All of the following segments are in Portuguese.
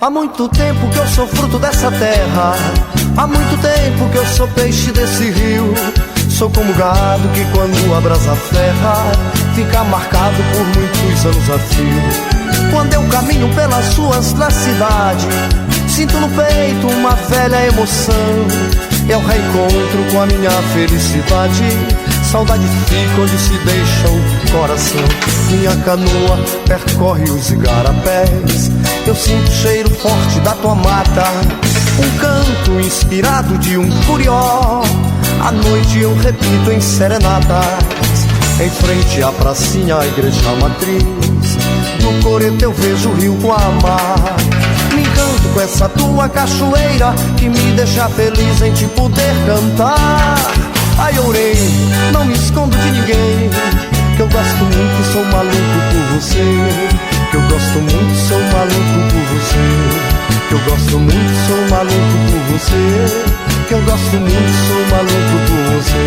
Há muito tempo que eu sou fruto dessa terra, há muito tempo que eu sou peixe desse rio. Sou como gado que quando a brasa ferra fica marcado por muitos anos a fio. Quando eu caminho pelas ruas da cidade, sinto no peito uma velha emoção. Eu reencontro com a minha felicidade, saudade fica onde se deixa o coração. Minha canoa percorre os igarapés, eu sinto o cheiro forte da tua mata. Um canto inspirado de um curió, à noite eu repito em serenatas. Em frente à pracinha, a igreja matriz, no coreto eu vejo o rio Guamá. Me encanto com essa tua cachoeira que me deixa feliz em te poder cantar. Ai, orei, não me escondo de ninguém, que eu gosto muito e sou maluco por você. Que eu gosto muito, sou maluco por você. Que eu gosto muito, sou maluco por você. Que eu gosto muito, sou maluco por você.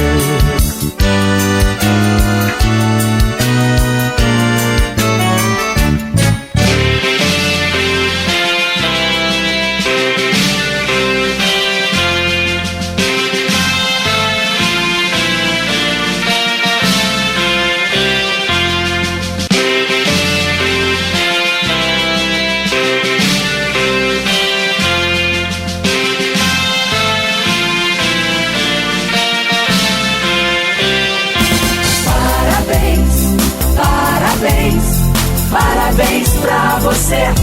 Parabéns pra você